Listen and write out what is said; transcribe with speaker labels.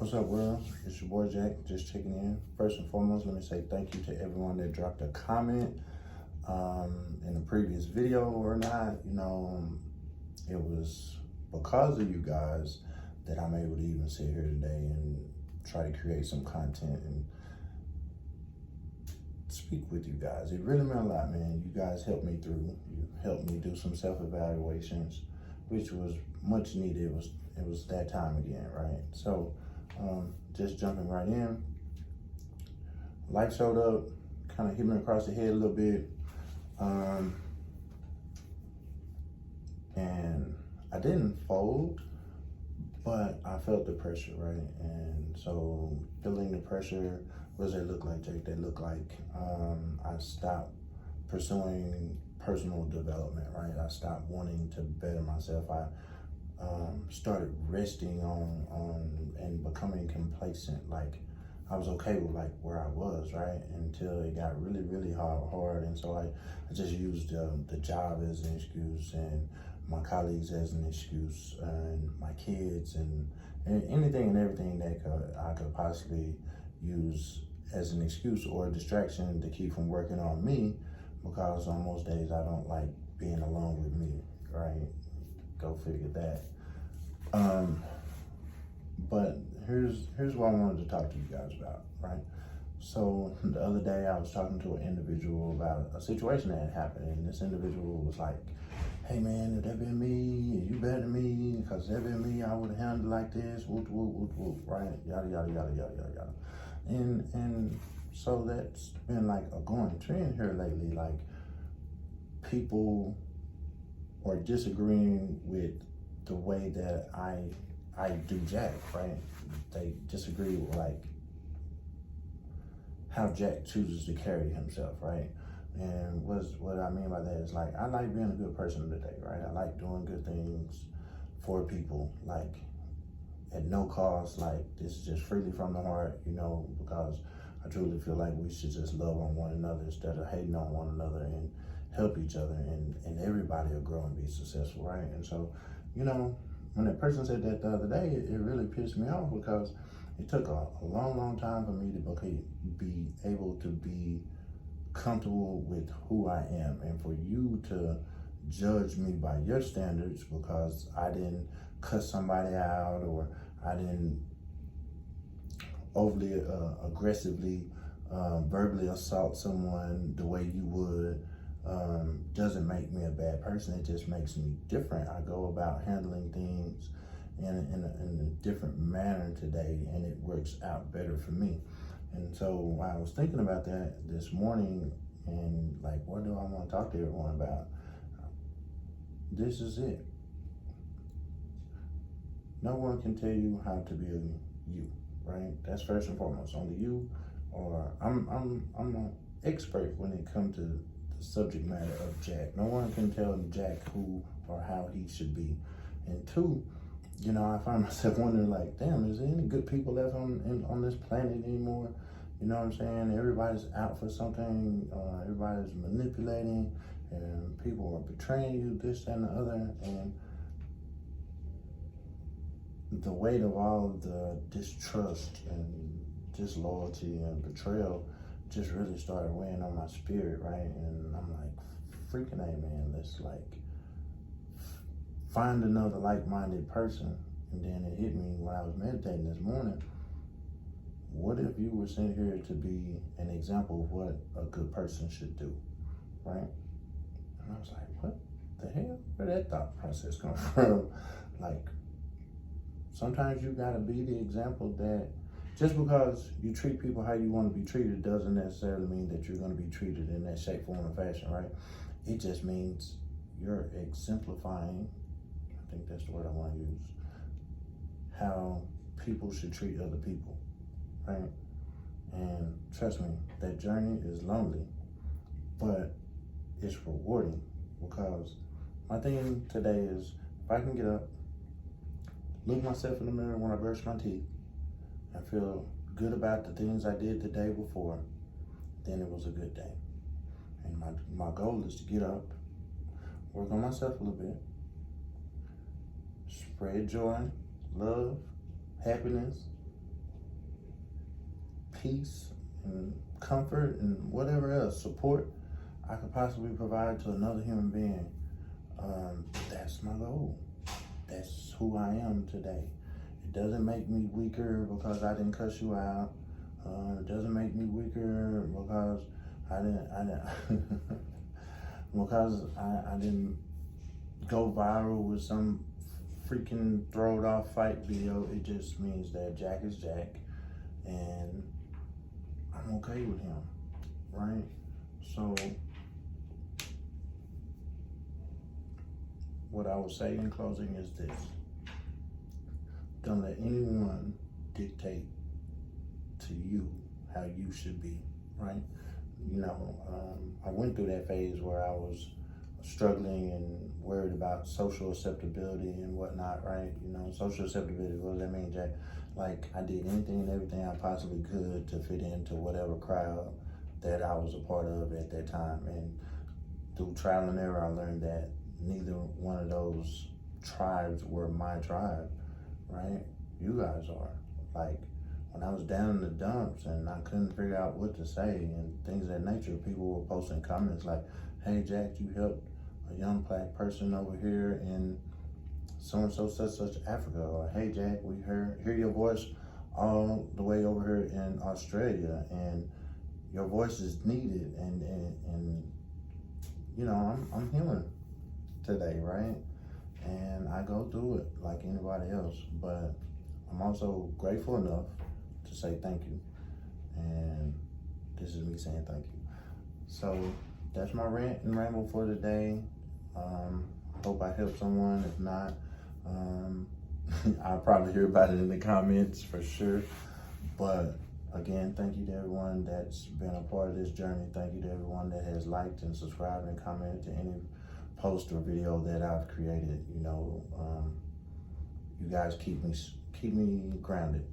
Speaker 1: What's up, world? It's your boy Jack, just checking in. First and foremost, let me say thank you to everyone that dropped a comment in the previous video or not. It was because of you guys that I'm able to even sit here today and try to create some content and speak with you guys. It really meant a lot, man. You guys helped me through. You helped me do some self-evaluations, which was much needed. It was that time again, right? So just jumping right in. Life showed up, kind of hit me across the head a little bit. And I didn't fold, but I felt the pressure, right? And so feeling the pressure, what does that look like, Jake? That look like I stopped pursuing personal development, right? I stopped wanting to better myself. I started resting on and becoming complacent. Like I was okay with like where I was, right? Until it got really, really hard. And so I just used the job as an excuse and my colleagues as an excuse and my kids and anything and everything that I could possibly use as an excuse or a distraction to keep from working on me, because on most days I don't like being alone with me, right? Go figure that. But here's what I wanted to talk to you guys about, right? So the other day I was talking to an individual about a situation that had happened, and this individual was like, "Hey man, if that been me, you better than me, because if that been me, I would have handled it like this, whoop, whoop, whoop, whoop," right? Yada, yada, yada, yada, yada, yada. And so that's been like a going trend here lately. Like people are disagreeing with the way that I do Jack, right? They disagree with like how Jack chooses to carry himself, right? And what I mean by that is like I like being a good person today, right? I like doing good things for people, like at no cost, like this is just freely from the heart, because I truly feel like we should just love on one another instead of hating on one another and help each other, and everybody will grow and be successful, right? And so, when that person said that the other day, it really pissed me off, because it took a long, long time for me to be able to be comfortable with who I am, and for you to judge me by your standards because I didn't cut somebody out or I didn't overly aggressively verbally assault someone the way you would. Doesn't make me a bad person. It just makes me different. I go about handling things in a different manner today, and it works out better for me. And so while I was thinking about that this morning, and like, what do I want to talk to everyone about? This is it. No one can tell you how to be you, right? That's first and foremost. Only you, or I'm an expert when it comes to the subject matter of Jack. No one can tell Jack who or how he should be. And two, I find myself wondering, like, damn, is there any good people left on this planet anymore? You know what I'm saying? Everybody's out for something. Everybody's manipulating, and people are betraying you, this, that, and the other. And the weight of all of the distrust and disloyalty and betrayal just really started weighing on my spirit, right? And I'm like, freaking A, man, let's like find another like-minded person. And then it hit me when I was meditating this morning. What if you were sent here to be an example of what a good person should do, right? And I was like, what the hell? Where did that thought process come from? Like, sometimes you gotta be the example that just because you treat people how you want to be treated doesn't necessarily mean that you're going to be treated in that shape, form, or fashion, right? It just means you're exemplifying, I think that's the word I want to use, how people should treat other people, right? And trust me, that journey is lonely, but it's rewarding, because my thing today is if I can get up, look myself in the mirror when I brush my teeth, and feel good about the things I did the day before, then it was a good day. And my goal is to get up, work on myself a little bit, spread joy, love, happiness, peace and comfort and whatever else, support I could possibly provide to another human being. That's my goal. That's who I am today. It doesn't make me weaker because I didn't cuss you out. It doesn't make me weaker because I didn't because I didn't go viral with some freaking throw it off fight video. It just means that Jack is Jack and I'm okay with him, right? So what I would say in closing is this: don't let anyone dictate to you how you should be, right? You know, I went through that phase where I was struggling and worried about social acceptability and whatnot, right? You know, social acceptability, what does that mean, Jack? Like, I did anything and everything I possibly could to fit into whatever crowd that I was a part of at that time. And through trial and error, I learned that neither one of those tribes were my tribe, right? You guys are. Like, when I was down in the dumps and I couldn't figure out what to say and things of that nature, people were posting comments like, hey, Jack, you helped a young black person over here in so-and-so such Africa. Or, hey, Jack, we hear your voice all the way over here in Australia and your voice is needed. And you know, I'm human today, right? And I go through it like anybody else, but I'm also grateful enough to say thank you. And this is me saying thank you. So that's my rant and ramble for today. Hope I helped someone. If not, I'll probably hear about it in the comments for sure. But again, thank you to everyone that's been a part of this journey. Thank you to everyone that has liked and subscribed and commented to any post or video that I've created. You know, you guys keep me grounded.